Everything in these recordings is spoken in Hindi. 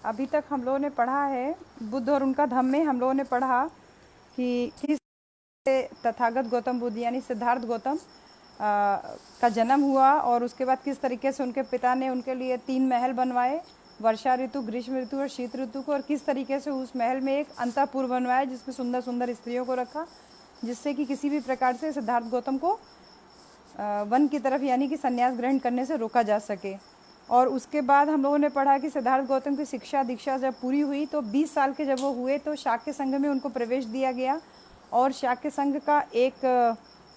अभी तक हम लोगों ने पढ़ा है, बुद्ध और उनका धम्म में हम लोगों ने पढ़ा कि किस तथागत गौतम बुद्ध यानी सिद्धार्थ गौतम का जन्म हुआ और उसके बाद किस तरीके से उनके पिता ने उनके लिए 3 महल बनवाए, वर्षा ऋतु, ग्रीष्म ऋतु और शीत ऋतु को, और किस तरीके से उस महल में एक अंतःपुर बनवाया जिसमें सुंदर सुंदर स्त्रियों को रखा, जिससे कि किसी भी प्रकार से सिद्धार्थ गौतम को वन की तरफ यानी कि संन्यास ग्रहण करने से रोका जा सके। और उसके बाद हम लोगों ने पढ़ा कि सिद्धार्थ गौतम की शिक्षा दीक्षा जब पूरी हुई तो 20 साल के जब वो हुए तो शाक्य संघ में उनको प्रवेश दिया गया। और शाक्य संघ का एक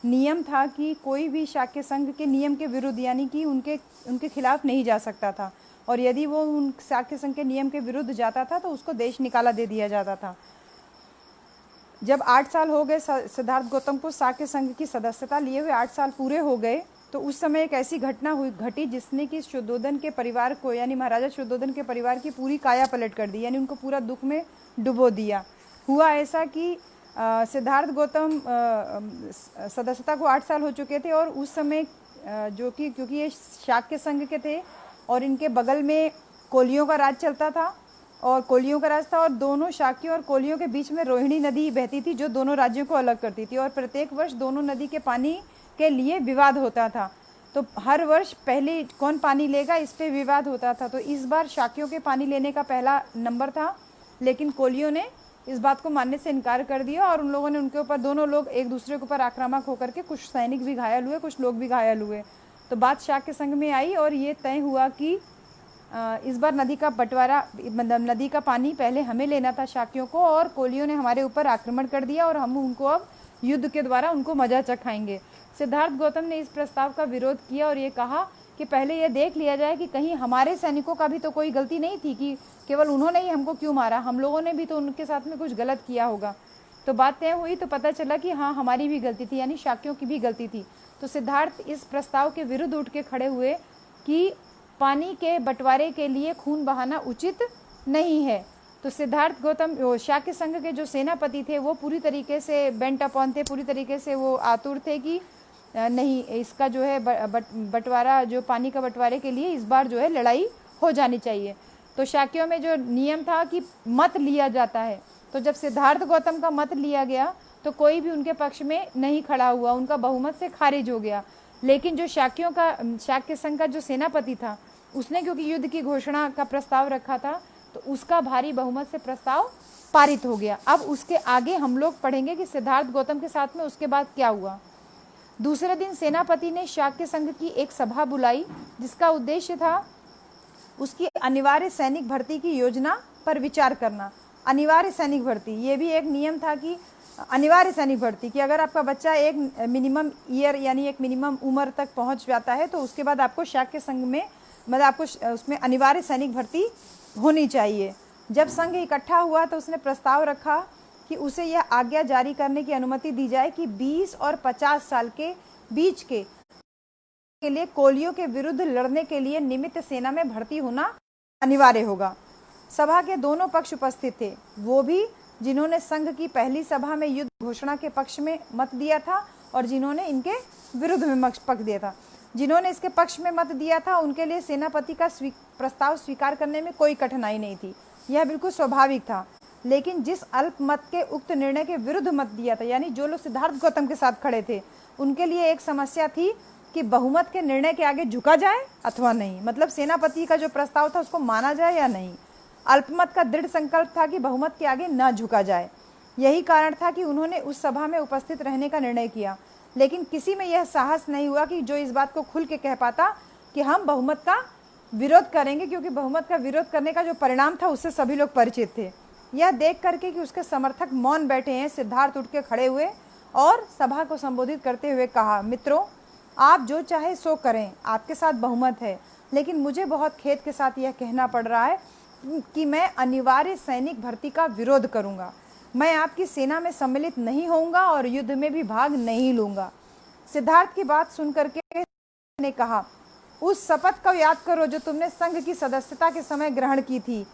नियम था कि कोई भी शाक्य संघ के नियम के विरुद्ध यानी कि उनके खिलाफ नहीं जा सकता था, और यदि वो उन शाक्य संघ के नियम के विरुद्ध जाता था तो उसको देश निकाला दे दिया जाता था। जब 8 साल हो गए सिद्धार्थ गौतम को शाक्य संघ की सदस्यता लिए हुए 8 साल पूरे हो गए, तो उस समय एक ऐसी घटना घटी जिसने कि शुद्धोधन के परिवार को यानी महाराजा शुद्धोधन के परिवार की पूरी काया पलट कर दी, यानी उनको पूरा दुख में डुबो दिया। हुआ ऐसा कि सिद्धार्थ गौतम सदस्यता को 8 साल हो चुके थे, और उस समय जो कि क्योंकि ये शाक्य संघ के थे और इनके बगल में कोलियों का राज चलता था और कोलियों का राज था, और दोनों शाक्यों और कोलियों के बीच में रोहिणी नदी बहती थी जो दोनों राज्यों को अलग करती थी, और प्रत्येक वर्ष दोनों नदी के पानी के लिए विवाद होता था। तो हर वर्ष पहले कौन पानी लेगा इस पे विवाद होता था। तो इस बार शाक्यों के पानी लेने का पहला नंबर था, लेकिन कोलियों ने इस बात को मानने से इनकार कर दिया और उन लोगों ने उनके ऊपर, दोनों लोग एक दूसरे के ऊपर आक्रामक होकर के कुछ सैनिक भी घायल हुए, कुछ लोग भी घायल हुए। तो बात शाक्य संघ में आई और ये तय हुआ कि इस बार नदी का बंटवारा, मतलब नदी का पानी पहले हमें लेना था शाक्यों को, और कोलियों ने हमारे ऊपर आक्रमण कर दिया और हम उनको अब युद्ध के द्वारा उनको मजा चखाएंगे। सिद्धार्थ गौतम ने इस प्रस्ताव का विरोध किया और ये कहा कि पहले ये देख लिया जाए कि कहीं हमारे सैनिकों का भी तो कोई गलती नहीं थी कि केवल उन्होंने ही हमको क्यों मारा, हम लोगों ने भी तो उनके साथ में कुछ गलत किया होगा। तो बात तय हुई तो पता चला कि हाँ, हमारी भी गलती थी, यानी शाक्यों की भी गलती थी। तो सिद्धार्थ इस प्रस्ताव के विरुद्ध उठ के खड़े हुए कि पानी के बंटवारे के लिए खून बहाना उचित नहीं है। तो सिद्धार्थ गौतम शाक्य संघ के जो सेनापति थे वो पूरी तरीके से बेंट अपॉन थे, पूरी तरीके से वो आतुर थे कि नहीं, इसका जो है बंटवारा, जो पानी का बंटवारे के लिए इस बार जो है लड़ाई हो जानी चाहिए। तो शाक्यों में जो नियम था कि मत लिया जाता है, तो जब सिद्धार्थ गौतम का मत लिया गया तो कोई भी उनके पक्ष में नहीं खड़ा हुआ, उनका बहुमत से खारिज हो गया। लेकिन जो शाक्य संघ का जो सेनापति था उसने क्योंकि युद्ध की घोषणा का प्रस्ताव रखा था तो उसका भारी बहुमत से प्रस्ताव पारित हो गया। अब उसके आगे हम लोग पढ़ेंगे कि सिद्धार्थ गौतम के साथ में उसके बाद क्या हुआ। दूसरे दिन सेनापति ने शाक्य संघ की एक सभा बुलाई जिसका उद्देश्य था उसकी अनिवार्य सैनिक भर्ती की योजना पर विचार करना। अनिवार्य सैनिक भर्ती, ये भी एक नियम था कि अनिवार्य सैनिक भर्ती कि अगर आपका बच्चा एक मिनिमम ईयर यानी एक मिनिमम उम्र तक पहुंच जाता है तो उसके बाद आपको शाक्य संघ में, मतलब आपको उसमें अनिवार्य सैनिक भर्ती होनी चाहिए। जब संघ इकट्ठा हुआ तो उसने प्रस्ताव रखा कि उसे यह आज्ञा जारी करने की अनुमति दी जाए कि 20 और 50 साल के बीच के लिए कोलियों के विरुद्ध लड़ने के लिए निमित्त सेना में भर्ती होना अनिवार्य होगा। सभा के दोनों पक्ष उपस्थित थे, वो भी जिन्होंने संघ की पहली सभा में युद्ध घोषणा के पक्ष में मत दिया था और जिन्होंने इनके विरुद्ध में पक्ष दिया था। जिन्होंने इसके पक्ष में मत दिया था उनके लिए सेनापति का प्रस्ताव स्वीकार करने में कोई कठिनाई नहीं थी, यह बिल्कुल स्वाभाविक था। लेकिन जिस अल्प मत के उक्त निर्णय के विरुद्ध मत दिया था, यानी जो लोग सिद्धार्थ गौतम के साथ खड़े थे, उनके लिए एक समस्या थी कि बहुमत के निर्णय के आगे झुका जाए अथवा नहीं, मतलब सेनापति का जो प्रस्ताव था उसको माना जाए या नहीं। अल्पमत का दृढ़ संकल्प था कि बहुमत के आगे न झुका जाए। यही कारण था कि उन्होंने उस सभा में उपस्थित रहने का निर्णय किया, लेकिन किसी में यह साहस नहीं हुआ कि जो इस बात को खुल के कह पाता कि हम बहुमत का विरोध करेंगे, क्योंकि बहुमत का विरोध करने का जो परिणाम था उससे सभी लोग परिचित थे। यह देख करके कि उसके समर्थक मौन बैठे हैं, सिद्धार्थ उठ के खड़े हुए और सभा को संबोधित करते हुए कहा, मित्रों, आप जो चाहे सो करें, आपके साथ बहुमत है, लेकिन मुझे बहुत खेद के साथ यह कहना पड़ रहा है कि मैं अनिवार्य सैनिक भर्ती का विरोध करूंगा। मैं आपकी सेना में सम्मिलित नहीं होऊंगा और युद्ध में भी भाग नहीं लूंगा। सिद्धार्थ की बात सुनकर के ने कहा, उस शपथ को याद करो जो तुमने संघ की सदस्यता के समय ग्रहण की थी।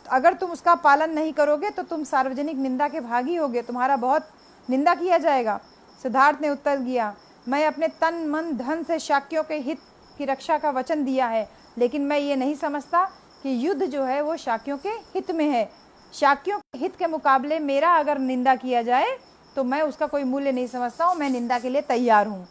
अगर तुम उसका पालन नहीं करोगे तो तुम सार्वजनिक निंदा के भागी होगे, तुम्हारा बहुत निंदा किया जाएगा। सिद्धार्थ ने उत्तर दिया, मैं अपने तन मन धन से शाक्यों के हित की रक्षा का वचन दिया है, लेकिन मैं ये नहीं समझता कि युद्ध जो है वो शाक्यों के हित में है। शाक्यों के हित के मुकाबले मेरा अगर निंदा किया जाए तो मैं उसका कोई मूल्य नहीं समझता हूँ, मैं निंदा के लिए तैयार हूँ।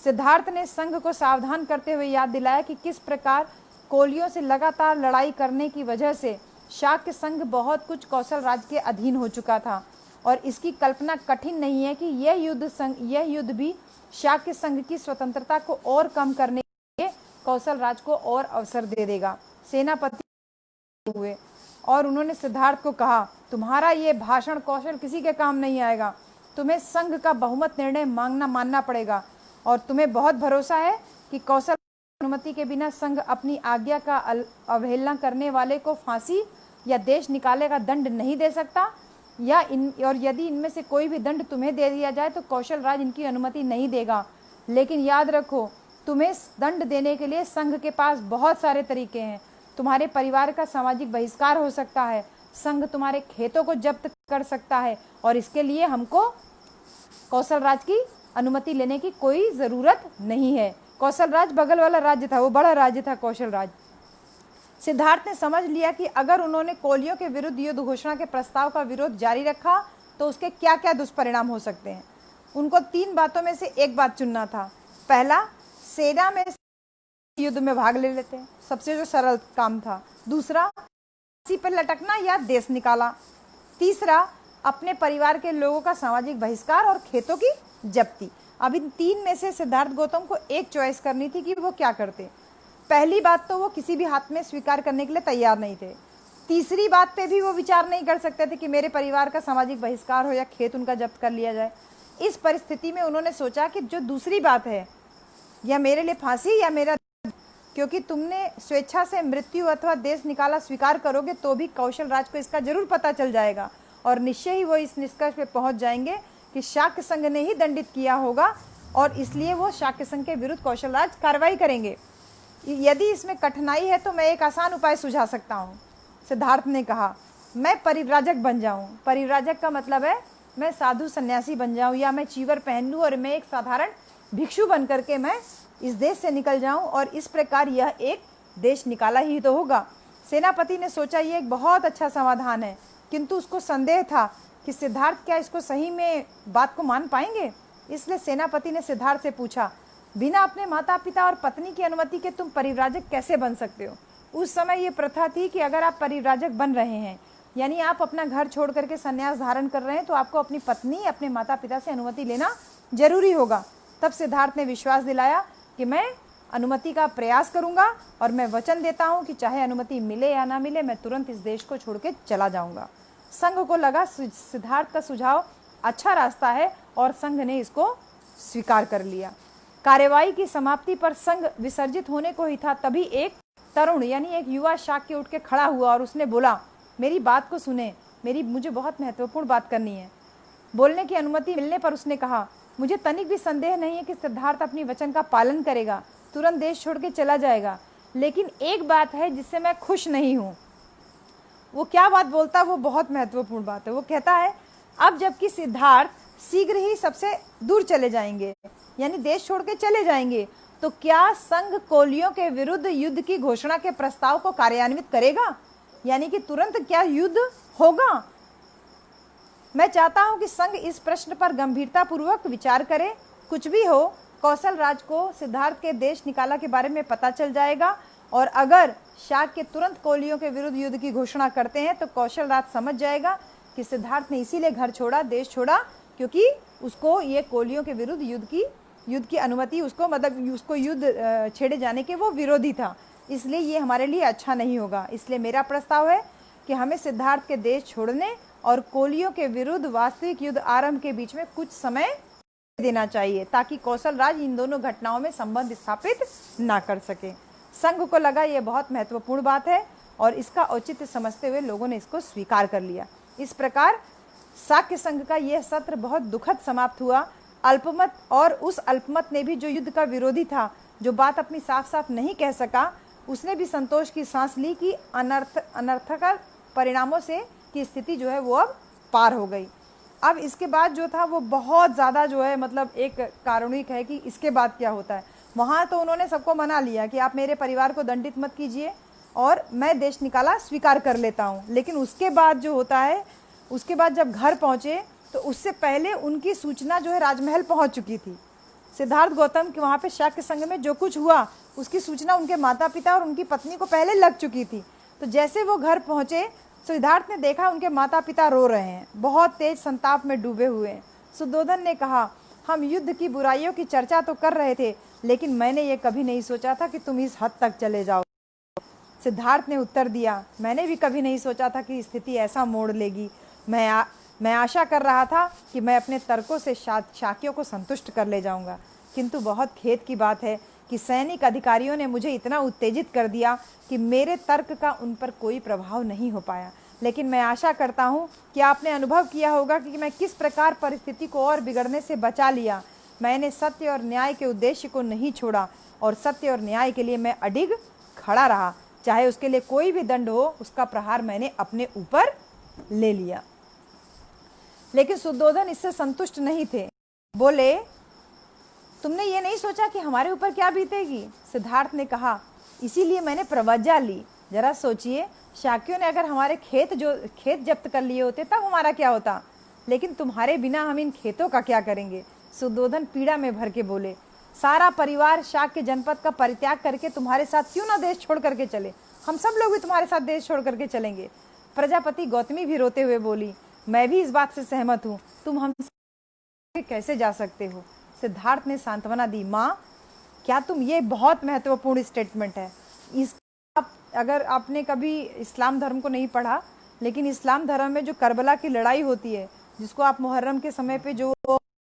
सिद्धार्थ ने संघ को सावधान करते हुए याद दिलाया कि किस प्रकार कोलियों से लगातार लड़ाई करने की वजह से शाक्य संघ बहुत कुछ कौशल राज्य के अधीन हो चुका था और इसकी कल्पना कठिन नहीं है कि यह युद्ध भी शाक्य संघ की स्वतंत्रता को और कम करने के लिए कौशल राज को और अवसर दे देगा। सेनापति हुए और उन्होंने सिद्धार्थ को कहा, तुम्हारा ये भाषण कौशल किसी के काम नहीं आएगा, तुम्हें संघ का बहुमत निर्णय मानना पड़ेगा और तुम्हें बहुत भरोसा है कि कौशल अनुमति के बिना संघ अपनी आज्ञा का अवहेलना करने वाले को फांसी या देश निकाले का दंड नहीं दे सकता और यदि इनमें से कोई भी दंड तुम्हें दे दिया जाए तो कौशल राज इनकी अनुमति नहीं देगा। लेकिन याद रखो, तुम्हें दंड देने के लिए संघ के पास बहुत सारे तरीके हैं। तुम्हारे परिवार का सामाजिक बहिष्कार हो सकता है, संघ तुम्हारे खेतों को जब्त कर सकता है और इसके लिए हमको कौशल राज की अनुमति लेने की कोई जरूरत नहीं है। कौशल राज बगल वाला राज्य था, वो बड़ा राज्य था कौशल राज। सिद्धार्थ ने समझ लिया कि अगर उन्होंने कोलियों के विरुद्ध युद्ध घोषणा के प्रस्ताव का विरोध जारी रखा तो उसके क्या क्या दुष्परिणाम हो सकते हैं। उनको 3 बातों में से एक बात चुनना था। पहला, सेना में युद्ध में भाग ले लेते हैं, सबसे जो सरल काम था। दूसरा, फांसी पर लटकना या देश निकाला। तीसरा, अपने परिवार के लोगों का सामाजिक बहिष्कार और खेतों की जब्ती। अब इन 3 में से सिद्धार्थ गौतम को एक चॉइस करनी थी कि वो क्या करते। पहली बात तो वो किसी भी हाथ में स्वीकार करने के लिए तैयार नहीं थे। तीसरी बात पे भी वो विचार नहीं कर सकते थे कि मेरे परिवार का सामाजिक बहिष्कार हो या खेत उनका जब्त कर लिया जाए। इस परिस्थिति में उन्होंने सोचा कि जो दूसरी बात है, या मेरे लिए फांसी या मेरा, क्योंकि तुमने स्वेच्छा से मृत्यु अथवा देश निकाला स्वीकार करोगे तो भी कौशल राज को इसका जरूर पता चल जाएगा और निश्चय ही वो इस निष्कर्ष पे पहुंच जाएंगे कि शाक्य संघ ने ही दंडित किया होगा और इसलिए वो शाक्य संघ के विरुद्ध कौशल राज कार्रवाई करेंगे। यदि इसमें कठिनाई है तो मैं एक आसान उपाय सुझा सकता हूँ। सिद्धार्थ ने कहा, मैं परिव्राजक बन जाऊं। परिव्राजक का मतलब है मैं साधु सन्यासी बन जाऊं या मैं चीवर पहन लूं और मैं एक साधारण भिक्षु बन करके मैं इस देश से निकल जाऊं और इस प्रकार यह एक देश निकाला ही तो होगा। सेनापति ने सोचा ये एक बहुत अच्छा समाधान है, किंतु उसको संदेह था कि सिद्धार्थ क्या इसको सही में बात को मान पाएंगे। इसलिए सेनापति ने सिद्धार्थ से पूछा, बिना अपने माता पिता और पत्नी की अनुमति के तुम परिव्राजक कैसे बन सकते हो। उस समय ये प्रथा थी कि अगर आप परिव्राजक बन रहे हैं, यानी आप अपना घर छोड़ करके संन्यास धारण कर रहे हैं, तो आपको अपनी पत्नी अपने माता पिता से अनुमति लेना जरूरी होगा। तब सिद्धार्थ ने विश्वास दिलाया कि मैं अनुमति का प्रयास करूंगा और मैं वचन देता हूं कि चाहे अनुमति मिले या ना मिले, मैं तुरंत इस देश को छोड़ के चला जाऊंगा। संघ को लगा सिद्धार्थ का सुझाव अच्छा रास्ता है और संघ ने इसको स्वीकार कर लिया। कार्यवाही की समाप्ति पर संघ विसर्जित होने को ही था, तभी एक तरुण यानी एक युवा शाक्य उठ के खड़ा हुआ और उसने बोला, मेरी बात को सुने, मुझे बहुत महत्वपूर्ण बात करनी है। बोलने की अनुमति मिलने पर उसने कहा, मुझे तनिक भी संदेह नहीं है कि सिद्धार्थ अपनी वचन का पालन करेगा, तुरंत देश छोड़ के चला जाएगा। लेकिन एक बात है जिससे मैं खुश नहीं हूँ। वो क्या बात बोलता, वो बहुत महत्वपूर्ण बात है। वो कहता है, अब जबकि सिद्धार्थ शीघ्र ही सबसे दूर चले जाएंगे, यानी देश छोड़ के चले जाएंगे, तो क्या संघ कोलियों के विरुद्ध युद्ध की घोषणा के प्रस्ताव को कार्यान्वित करेगा, यानी कि तुरंत क्या युद्ध होगा। मैं चाहता हूं कि संघ इस प्रश्न पर गंभीरता पूर्वक विचार करे। कुछ भी हो, कौशल राज को सिद्धार्थ के देश निकाला के बारे में पता चल जाएगा और अगर शाक्य तुरंत कोलियों के विरुद्ध युद्ध की घोषणा करते हैं तो कौशल राज समझ जाएगा कि सिद्धार्थ ने इसीलिए घर छोड़ा, देश छोड़ा, क्योंकि उसको ये कोलियों के विरुद्ध युद्ध की अनुमति, उसको युद्ध छेड़े जाने के वो विरोधी था, इसलिए ये हमारे लिए अच्छा नहीं होगा। इसलिए मेरा प्रस्ताव है कि हमें सिद्धार्थ के देश छोड़ने और कोलियों के विरुद्ध वास्तविक युद्ध आरंभ के बीच में कुछ समय देना चाहिए, ताकि कौशल राज इन दोनों घटनाओं में संबंध स्थापित ना कर सके। संघ को लगा ये बहुत महत्वपूर्ण बात है और इसका औचित्य समझते हुए लोगों ने इसको स्वीकार कर लिया। इस प्रकार शाक्य संघ का यह सत्र बहुत दुखद समाप्त हुआ। अल्पमत और उस अल्पमत ने भी, जो युद्ध का विरोधी था, जो बात अपनी साफ साफ नहीं कह सका, उसने भी संतोष की सांस ली कि अनर्थकर परिणामों से की स्थिति जो है वो अब पार हो गई। अब इसके बाद जो था वो बहुत ज़्यादा जो है मतलब एक कारुणिक है कि इसके बाद क्या होता है। वहाँ तो उन्होंने सबको मना लिया कि आप मेरे परिवार को दंडित मत कीजिए, और मैं देश निकाला स्वीकार कर लेता हूँ। लेकिन उसके बाद जो होता है, उसके बाद जब घर पहुँचे तो उससे पहले उनकी सूचना जो है राजमहल पहुँच चुकी थी। सिद्धार्थ गौतम के वहाँ पे शाक्य संघ में जो कुछ हुआ उसकी सूचना उनके माता पिता और उनकी पत्नी को पहले लग चुकी थी। तो जैसे वो घर पहुँचे, सिद्धार्थ ने देखा उनके माता पिता रो रहे हैं, बहुत तेज संताप में डूबे हुए हैं। सुद्धोधन ने कहा, हम युद्ध की बुराइयों की चर्चा तो कर रहे थे, लेकिन मैंने ये कभी नहीं सोचा था कि तुम इस हद तक चले जाओ। सिद्धार्थ ने उत्तर दिया, मैंने भी कभी नहीं सोचा था कि स्थिति ऐसा मोड़ लेगी। मैं आशा कर रहा था कि मैं अपने तर्कों से शाक्यों को संतुष्ट कर ले जाऊंगा, किंतु बहुत खेद की बात है कि सैनिक अधिकारियों ने मुझे इतना उत्तेजित कर दिया कि मेरे तर्क का उन पर कोई प्रभाव नहीं हो पाया। लेकिन मैं आशा करता हूँ कि आपने अनुभव किया होगा कि मैं किस प्रकार परिस्थिति को और बिगड़ने से बचा लिया। मैंने सत्य और न्याय के उद्देश्य को नहीं छोड़ा और सत्य और न्याय के लिए मैं अडिग खड़ा रहा, चाहे उसके लिए कोई भी दंड हो, उसका प्रहार मैंने अपने ऊपर ले लिया। लेकिन सुद्धोधन इससे संतुष्ट नहीं थे। बोले, तुमने ये नहीं सोचा कि हमारे ऊपर क्या बीतेगी? सिद्धार्थ ने कहा, इसीलिए मैंने प्रवज्जा ली। जरा सोचिए, शाक्यों ने अगर हमारे खेत जब्त कर लिए होते तब हमारा क्या होता? लेकिन तुम्हारे बिना हम इन खेतों का क्या करेंगे? सुद्धोधन पीड़ा में भर के बोले, सारा परिवार शाक्य जनपद का परित्याग करके तुम्हारे साथ क्यों ना देश छोड़ करके चले? हम सब लोग भी तुम्हारे साथ देश छोड़ करके चलेंगे। प्रजापति गौतमी भी रोते हुए बोली, मैं भी इस बात से सहमत हूँ, तुम हमसे कैसे जा सकते हो? सिद्धार्थ ने सांत्वना दी, माँ, क्या तुम, ये बहुत महत्वपूर्ण स्टेटमेंट है। अगर आपने कभी इस्लाम धर्म को नहीं पढ़ा, लेकिन इस्लाम धर्म में जो करबला की लड़ाई होती है, जिसको आप मुहर्रम के समय पे जो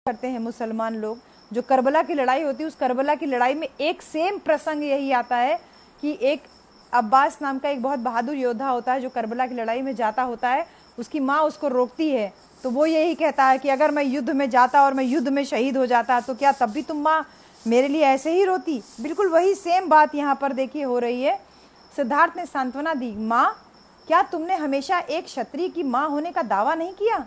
करते हैं मुसलमान लोग, जो करबला की लड़ाई होती है, उस करबला की लड़ाई में एक सेम प्रसंग यही आता है कि एक अब्बास नाम का एक बहुत बहादुर योद्धा होता है जो करबला की लड़ाई में जाता होता है। उसकी माँ उसको रोकती है, तो वो यही कहता है कि अगर मैं युद्ध में जाता और मैं युद्ध में शहीद हो जाता तो क्या तब भी तुम माँ मेरे लिए ऐसे ही रोती? बिल्कुल वही सेम बात यहाँ पर देखिए हो रही है। सिद्धार्थ ने सांत्वना दी, माँ, क्या तुमने हमेशा एक क्षत्रिय की माँ होने का दावा नहीं किया?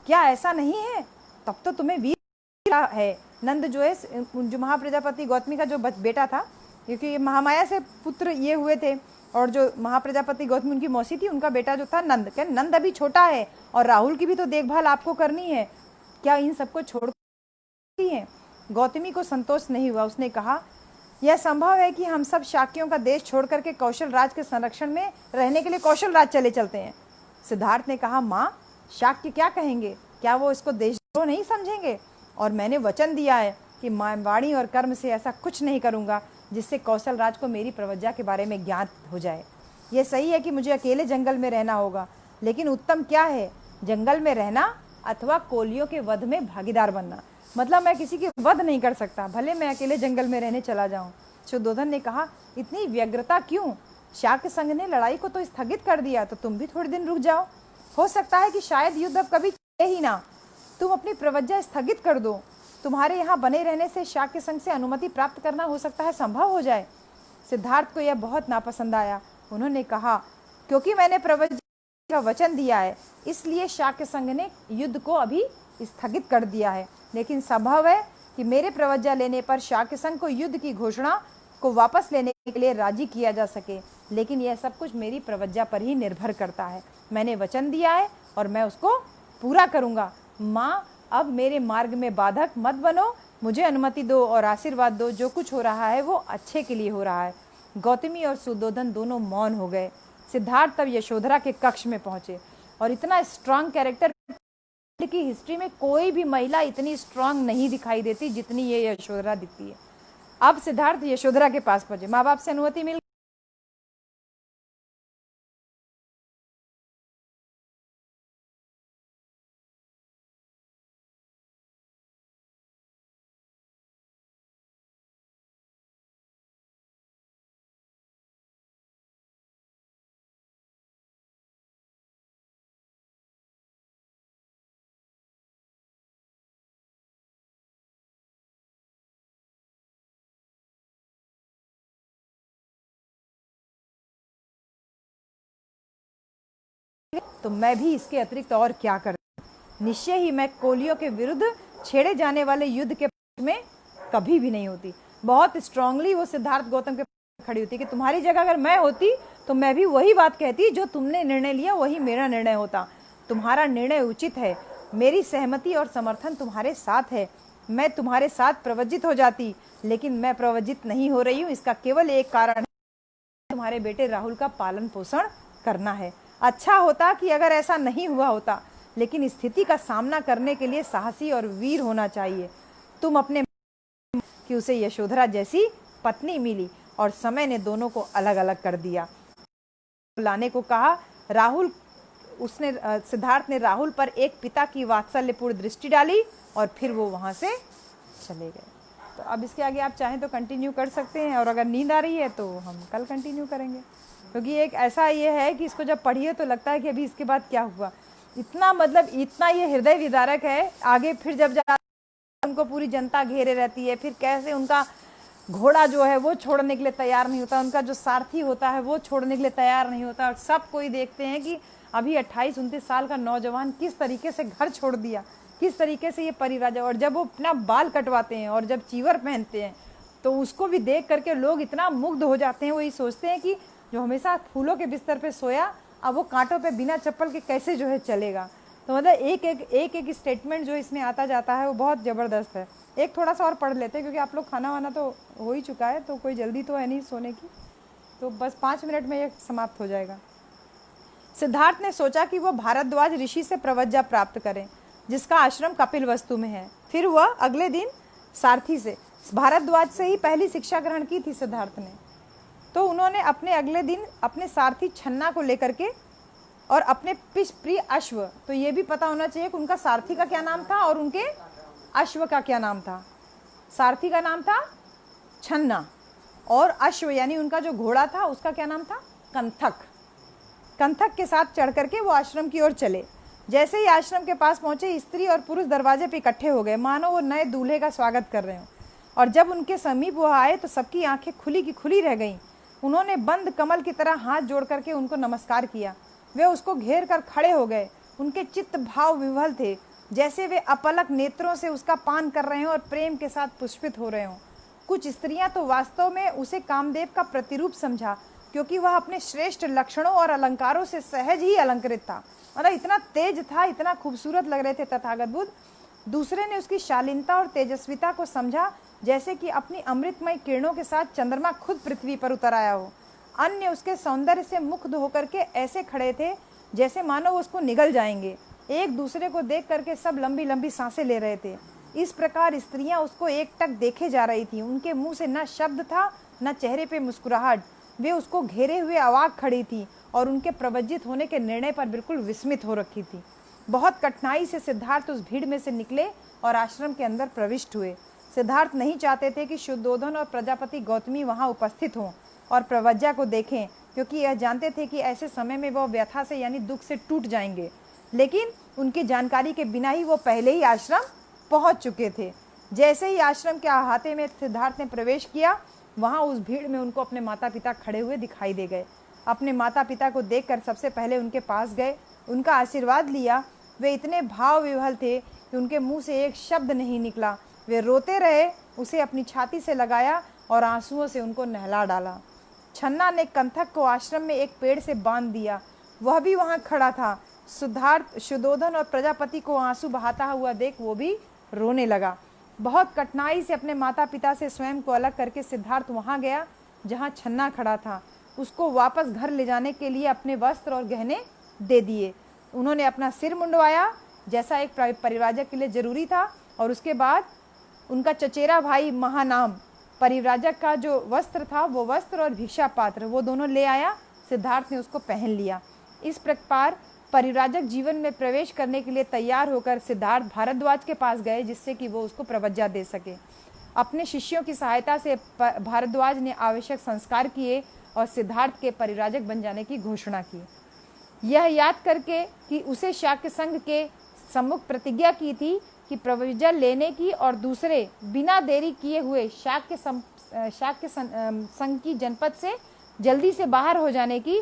क्या ऐसा नहीं है? तब तो तुम्हें वीर है। नंद जो है, जो महाप्रजापति गौतमी का जो बेटा था, क्योंकि महामाया से पुत्र ये हुए थे, और जो महाप्रजापति गौतमी उनकी मौसी थी, उनका बेटा जो था नंद, क्या नंद अभी छोटा है और राहुल की भी तो देखभाल आपको करनी है, क्या इन सबको छोड़ है? गौतमी को संतोष नहीं हुआ। उसने कहा, यह संभव है कि हम सब शाक्यों का देश छोड़ करके कौशल राज के संरक्षण में रहने के लिए कौशल राज चले चलते हैं। सिद्धार्थ ने कहा, माँ, शाक्य क्या कहेंगे? क्या वो इसको देशद्रोह नहीं समझेंगे? और मैंने वचन दिया है कि मैं वाणी और कर्म से ऐसा कुछ नहीं करूंगा जिससे कौशल राज को मेरी प्रवज्जा के बारे में ज्ञात हो जाए। यह सही है कि मुझे अकेले जंगल में रहना होगा, लेकिन उत्तम क्या है, जंगल में रहना अथवा कोलियों के वध में भागीदार बनना? मतलब मैं किसी की वध नहीं कर सकता, भले मैं अकेले जंगल में रहने चला जाऊं। सुद्धोधन ने कहा, इतनी व्यग्रता क्यों? शाक्य संघ ने लड़ाई को तो स्थगित कर दिया, तो तुम भी थोड़े दिन रुक जाओ। हो सकता है कि शायद युद्ध अब कभी चले ही ना, तुम अपनी प्रवज्जा स्थगित कर दो। तुम्हारे यहाँ बने रहने से शाक्य संघ से अनुमति प्राप्त करना हो सकता है संभव हो जाए। सिद्धार्थ को यह बहुत नापसंद आया। उन्होंने कहा, क्योंकि मैंने प्रवज्जा का वचन दिया है, इसलिए शाक्य संघ ने युद्ध को अभी स्थगित कर दिया है। लेकिन संभव है कि मेरे प्रवज्जा लेने पर शाक्य संघ को युद्ध की घोषणा को वापस लेने के लिए राजी किया जा सके, लेकिन यह सब कुछ मेरी प्रवज्जा पर ही निर्भर करता है। मैंने वचन दिया है और मैं उसको पूरा करूंगा। माँ, अब मेरे मार्ग में बाधक मत बनो, मुझे अनुमति दो और आशीर्वाद दो। जो कुछ हो रहा है वो अच्छे के लिए हो रहा है। गौतमी और सुद्धोधन दोनों मौन हो गए। सिद्धार्थ तब यशोधरा के कक्ष में पहुंचे, और इतना स्ट्रांग कैरेक्टर की हिस्ट्री में कोई भी महिला इतनी स्ट्रांग नहीं दिखाई देती जितनी ये यशोधरा दिखती है। अब सिद्धार्थ यशोधरा के पास पहुंचे। माँ बाप से अनुमति मिल तो मैं भी इसके अतिरिक्त और क्या कर, निश्चय ही मैं कोलियों के विरुद्ध छेड़े जाने वाले युद्ध के पक्ष में कभी भी नहीं होती। बहुत स्ट्रांगली वो सिद्धार्थ गौतम के खड़ी होती कि तुम्हारी जगह अगर मैं होती तो मैं भी वही बात कहती, जो तुमने निर्णय लिया वही मेरा निर्णय होता। तुम्हारा निर्णय उचित है, मेरी सहमति और समर्थन तुम्हारे साथ है। मैं तुम्हारे साथ प्रवज्जित हो जाती, लेकिन मैं प्रवज्जित नहीं हो रही हूँ। इसका केवल एक कारण है, तुम्हारे बेटे राहुल का पालन पोषण करना है। अच्छा होता कि अगर ऐसा नहीं हुआ होता, लेकिन स्थिति का सामना करने के लिए साहसी और वीर होना चाहिए। तुम अपने कि उसे यशोधरा जैसी पत्नी मिली और समय ने दोनों को अलग अलग कर दिया। लाने को कहा। राहुल उसने सिद्धार्थ ने राहुल पर एक पिता की वात्सल्यपूर्ण दृष्टि डाली और फिर वो वहां से चले गए। तो अब इसके आगे आप चाहें तो कंटिन्यू कर सकते हैं, और अगर नींद आ रही है तो हम कल कंटिन्यू करेंगे, क्योंकि एक ऐसा ये है कि इसको जब पढ़िए तो लगता है कि अभी इसके बाद क्या हुआ। इतना मतलब इतना ये हृदय विदारक है। आगे फिर जब उनको पूरी जनता घेरे रहती है, फिर कैसे उनका घोड़ा जो है वो छोड़ने के लिए तैयार नहीं होता, उनका जो सारथी होता है वो छोड़ने के लिए तैयार नहीं होता, और सब कोई देखते हैं कि अभी 28-29 साल का नौजवान किस तरीके से घर छोड़ दिया, किस तरीके से ये परिराजा। और जब वो अपना बाल कटवाते हैं और जब चीवर पहनते हैं तो उसको भी देख करके लोग इतना मुग्ध हो जाते हैं। वो ये सोचते हैं कि जो हमेशा फूलों के बिस्तर पे सोया, अब वो कांटों पे बिना चप्पल के कैसे जो है चलेगा। तो मतलब एक स्टेटमेंट जो इसमें आता जाता है वो बहुत ज़बरदस्त है। एक थोड़ा सा और पढ़ लेते हैं, क्योंकि आप लोग खाना वाना तो हो ही चुका है, तो कोई जल्दी तो है नहीं सोने की, तो बस 5 मिनट में ये समाप्त हो जाएगा। सिद्धार्थ ने सोचा कि वह भारद्वाज ऋषि से प्रवज्जा प्राप्त करें, जिसका आश्रम कपिलवस्तु में है। फिर वह अगले दिन सारथी से, भारद्वाज से ही पहली शिक्षा ग्रहण की थी सिद्धार्थ ने। तो उन्होंने अपने अगले दिन अपने सारथी छन्ना को लेकर के और अपने प्रिय अश्व, तो ये भी पता होना चाहिए कि उनका सारथी का क्या नाम था और उनके अश्व का क्या नाम था। सारथी का नाम था छन्ना, और अश्व यानी उनका जो घोड़ा था उसका क्या नाम था, कंथक। कंथक के साथ चढ़ करके वो आश्रम की ओर चले। जैसे ही आश्रम के पास पहुंचे, स्त्री और पुरुष दरवाजे पे इकट्ठे हो गए, मानो वो नए दूल्हे का स्वागत कर रहे हो। और जब उनके समीप वो आए तो सबकी आंखें खुली की खुली रह गईं। उन्होंने बंद कमल की तरह हाथ जोड़ करके उनको नमस्कार किया। वे उसको घेर कर खड़े हो गए। उनके चित्त भाव विह्वल थे, जैसे वे अपलक नेत्रों से उसका पान कर रहे हों और प्रेम के साथ पुष्पित हो रहे हों। कुछ स्त्रियां तो वास्तव में उसे कामदेव का प्रतिरूप समझा, क्योंकि वह अपने श्रेष्ठ लक्षणों और अलंकारों से सहज ही अलंकृत था। मतलब इतना तेज था, इतना खूबसूरत लग रहे थे तथागत बुद्ध। दूसरे ने उसकी शालीनता और तेजस्विता को समझा, जैसे कि अपनी अमृतमय किरणों के साथ चंद्रमा खुद पृथ्वी पर उतर आया हो। अन्य उसके सौंदर्य से मुग्ध होकर के ऐसे खड़े थे जैसे मानो उसको निगल जाएंगे। एक दूसरे को देख करके सब लंबी लंबी सांसें ले रहे थे। इस प्रकार स्त्रियां उसको एकटक देखे जा रही थी। उनके मुंह से न शब्द था, न चेहरे पे मुस्कुराहट। वे उसको घेरे हुए अवाक खड़ी थी और उनके प्रवज्जित होने के निर्णय पर बिल्कुल विस्मित हो रखी थी। बहुत कठिनाई से सिद्धार्थ उस भीड़ में से निकले और आश्रम के अंदर प्रविष्ट हुए। सिद्धार्थ नहीं चाहते थे कि शुद्धोधन और प्रजापति गौतमी वहां उपस्थित हों और प्रवज्जा को देखें, क्योंकि यह जानते थे कि ऐसे समय में वह व्यथा से यानी दुख से टूट जाएंगे। लेकिन उनकी जानकारी के बिना ही वो पहले ही आश्रम पहुंच चुके थे। जैसे ही आश्रम के अहाते में सिद्धार्थ ने प्रवेश किया, वहां उस भीड़ में उनको अपने माता पिता खड़े हुए दिखाई दे गए। अपने माता पिता को देखकर सबसे पहले उनके पास गए, उनका आशीर्वाद लिया। वे इतने भाव विह्वल थे कि उनके मुंह से एक शब्द नहीं निकला। वे रोते रहे, उसे अपनी छाती से लगाया और आंसुओं से उनको नहला डाला। छन्ना ने कंथक को आश्रम में एक पेड़ से बांध दिया, वह भी वहां खड़ा था। सिद्धार्थ शुद्धोधन और प्रजापति को आंसू बहाता हुआ देख वो भी रोने लगा। बहुत कठिनाई से अपने माता पिता से स्वयं को अलग करके सिद्धार्थ वहां गया जहां छन्ना खड़ा था। उसको वापस घर ले जाने के लिए अपने वस्त्र और गहने दे दिए। उन्होंने अपना सिर मुंडवाया, जैसा एक परिव्राजक के लिए जरूरी था, और उसके बाद उनका चचेरा भाई महानाम परिव्राजक का जो वस्त्र था, वो वस्त्र और भिक्षा पात्र वो दोनों ले आया। सिद्धार्थ ने उसको पहन लिया। इस प्रकार परिव्राजक जीवन में प्रवेश करने के लिए तैयार होकर सिद्धार्थ भारद्वाज के पास गए, जिससे कि वो उसको प्रवज्जा दे सके। अपने शिष्यों की सहायता से भारद्वाज ने आवश्यक संस्कार किए और सिद्धार्थ के परिव्राजक बन जाने की घोषणा की। यह याद करके कि उसे शाक्य संघ के सम्मुख प्रतिज्ञा की थी कि प्रवज्जा लेने की और दूसरे बिना देरी किए हुए शाक्य संघ की जनपद से जल्दी से बाहर हो जाने की,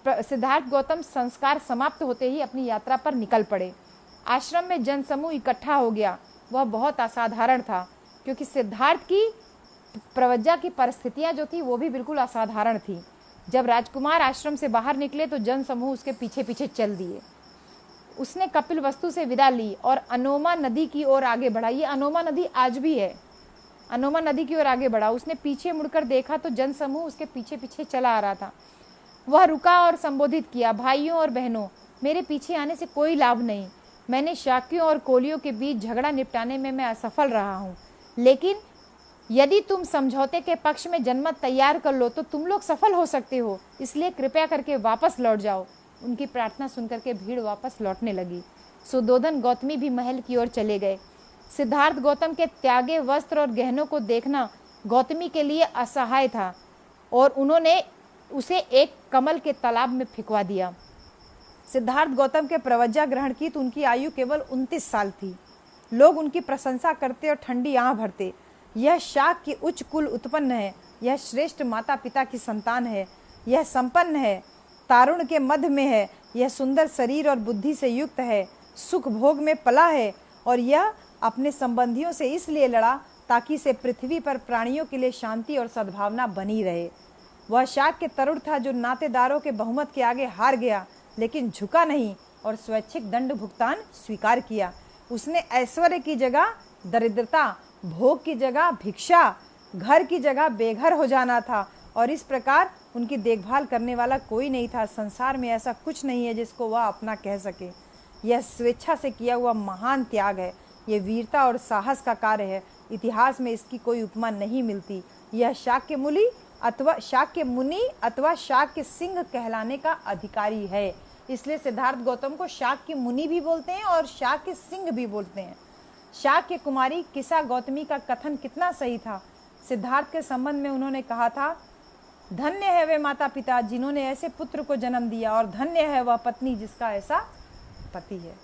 सिद्धार्थ गौतम संस्कार समाप्त होते ही अपनी यात्रा पर निकल पड़े। आश्रम में जनसमूह इकट्ठा हो गया। वह बहुत असाधारण था, क्योंकि सिद्धार्थ की प्रवज्जा की परिस्थितियां जो थी वो भी बिल्कुल असाधारण थी। जब राजकुमार आश्रम से बाहर निकले तो जन समूह उसके पीछे पीछे चल दिए। उसने कपिल वस्तु से विदा ली और अनोमा नदी की ओर आगे बढ़ा। ये अनोमा नदी आज भी है। अनोमा नदी की ओर आगे बढ़ा। उसने पीछे मुड़कर देखा तो जन समूह उसके पीछे पीछे चला आ रहा था। वह रुका और संबोधित किया, भाइयों और बहनों, मेरे पीछे आने से कोई लाभ नहीं। मैंने शाक्यों और कोलियों के बीच झगड़ा निपटाने में मैं असफल रहा हूँ, लेकिन यदि तुम समझौते के पक्ष में जनमत तैयार कर लो तो तुम लोग सफल हो सकते हो। इसलिए कृपया करके वापस लौट जाओ। उनकी प्रार्थना सुनकर के भीड़ वापस लौटने लगी। सुदोधन गौतमी भी महल की ओर चले गए। सिद्धार्थ गौतम के त्यागे वस्त्र और गहनों को देखना गौतमी के लिए असहाय था और उन्होंने उसे एक कमल के तालाब में फेंकवा दिया। सिद्धार्थ गौतम के प्रवज्ञा ग्रहण की तो उनकी आयु केवल 29 साल थी। लोग उनकी प्रशंसा करते और ठंडी आंख भरते। यह शाक की उच्च कुल उत्पन्न है, यह श्रेष्ठ माता पिता की संतान है, यह संपन्न है, तारुण के मध्य में है, यह सुंदर शरीर और बुद्धि से युक्त है, सुख भोग में पला है और यह अपने संबंधियों से इसलिए लड़ा ताकि इसे पृथ्वी पर प्राणियों के लिए शांति और सद्भावना बनी रहे। वह शाक के तरुण था जो नातेदारों के बहुमत के आगे हार गया, लेकिन झुका नहीं और स्वैच्छिक दंड भुगतान स्वीकार किया। उसने ऐश्वर्य की जगह दरिद्रता, भोग की जगह भिक्षा, घर की जगह बेघर हो जाना था और इस प्रकार उनकी देखभाल करने वाला कोई नहीं था। संसार में ऐसा कुछ नहीं है जिसको वह अपना कह सके। यह स्वेच्छा से किया हुआ महान त्याग है। यह वीरता और साहस का कार्य है। इतिहास में इसकी कोई उपमा नहीं मिलती। यह शाक्य मुनि अथवा शाक्य सिंह कहलाने का अधिकारी है। इसलिए सिद्धार्थ गौतम को शाक्य मुनि भी बोलते हैं और शाक्य सिंह भी बोलते हैं। शाक्य कुमारी किसा गौतमी का कथन कितना सही था। सिद्धार्थ के संबंध में उन्होंने कहा था, धन्य है वे माता पिता जिन्होंने ऐसे पुत्र को जन्म दिया और धन्य है वह पत्नी जिसका ऐसा पति है।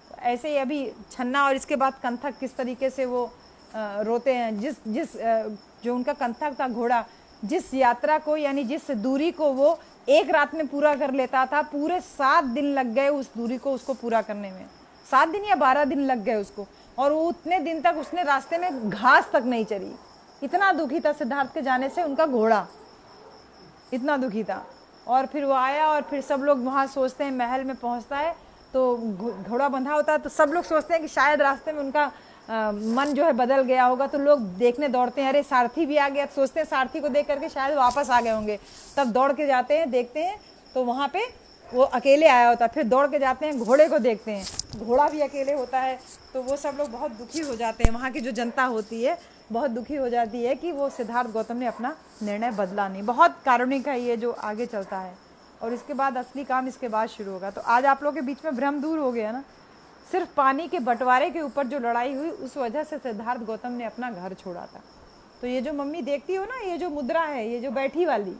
तो ऐसे ही अभी छन्ना और इसके बाद कंथक किस तरीके से वो रोते हैं। जो उनका कंथक था घोड़ा, जिस यात्रा को यानी जिस दूरी को वो एक रात में पूरा कर लेता था, पूरे 7 दिन लग गए उस दूरी को उसको पूरा करने में। 7 दिन या 12 दिन लग गए उसको, और वो उतने दिन तक उसने रास्ते में घास तक नहीं चरी। इतना दुखी था सिद्धार्थ के जाने से उनका घोड़ा, इतना दुखी था। और फिर वो आया और फिर सब लोग वहाँ सोचते हैं, महल में पहुँचता है तो घोड़ा बंधा होता है तो सब लोग सोचते हैं कि शायद रास्ते में उनका मन जो है बदल गया होगा। तो लोग देखने दौड़ते हैं, अरे सारथी भी आ गया। सोचते हैं सारथी को देख करके शायद वापस आ गए होंगे। तब दौड़ के जाते हैं, देखते हैं तो वहाँ पे वो अकेले आया होता है। फिर दौड़ के जाते हैं, घोड़े को देखते हैं, घोड़ा भी अकेले होता है। तो वो सब लोग बहुत दुखी हो जाते हैं। वहाँ की जो जनता होती है बहुत दुखी हो जाती है कि वो सिद्धार्थ गौतम ने अपना निर्णय बदला नहीं। बहुत कारुणिक है ये जो आगे चलता है, और इसके बाद असली काम इसके बाद शुरू होगा। तो आज आप लोगों के बीच में भ्रम दूर हो गया ना। सिर्फ पानी के बंटवारे के ऊपर जो लड़ाई हुई उस वजह से सिद्धार्थ गौतम ने अपना घर छोड़ा था। तो ये जो मम्मी देखती हो ना, ये जो मुद्रा है, ये जो बैठी वाली,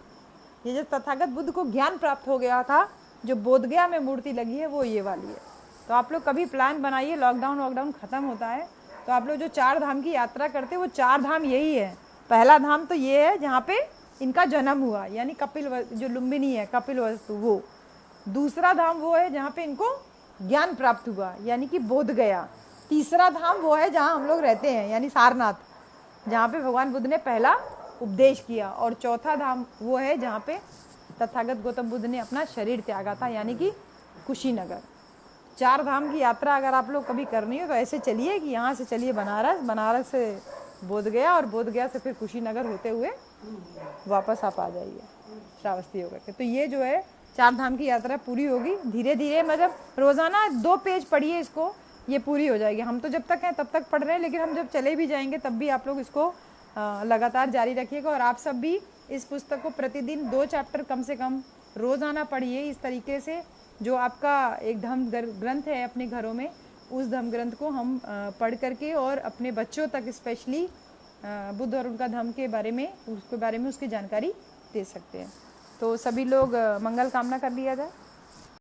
ये जो तथागत बुद्ध को ज्ञान प्राप्त हो गया था, जो बोधगया में मूर्ति लगी है, वो ये वाली है। तो आप लोग कभी प्लान बनाइए, लॉकडाउन खत्म होता है तो आप लोग जो 4 धाम की यात्रा करते हैं वो 4 धाम यही है। पहला धाम तो ये है जहाँ पे इनका जन्म हुआ, यानी जो लुम्बिनी है कपिल वस्तु, वो। दूसरा धाम वो है जहाँ पे इनको ज्ञान प्राप्त हुआ, यानी कि बोध गया। तीसरा धाम वो है जहाँ हम लोग रहते हैं, यानी सारनाथ, जहाँ पे भगवान बुद्ध ने पहला उपदेश किया। और चौथा धाम वो है जहाँ पे तथागत गौतम बुद्ध ने अपना शरीर त्यागा था, यानी कि कुशीनगर। 4 धाम की यात्रा अगर आप लोग कभी करनी हो तो ऐसे चलिए कि यहाँ से चलिए बनारस, बनारस से बोध गया, और बोध गया से फिर कुशीनगर होते हुए वापस आप आ जाइए श्रावस्ती होकर के। तो ये जो है 4 धाम की यात्रा पूरी होगी धीरे धीरे। मतलब रोज़ाना 2 पेज पढ़िए इसको, ये पूरी हो जाएगी। हम तो जब तक हैं तब तक पढ़ रहे हैं, लेकिन हम जब चले भी जाएंगे तब भी आप लोग इसको लगातार जारी रखिएगा। और आप सब भी इस पुस्तक को प्रतिदिन 2 चैप्टर कम से कम रोज़ाना पढ़िए। इस तरीके से जो आपका एक धम्म ग्रंथ है अपने घरों में, उस धम्म ग्रंथ को हम पढ़ करके और अपने बच्चों तक स्पेशली बुद्ध और उनका धम्म के बारे में उसकी जानकारी दे सकते हैं। तो सभी लोग मंगल कामना कर लिया जाए।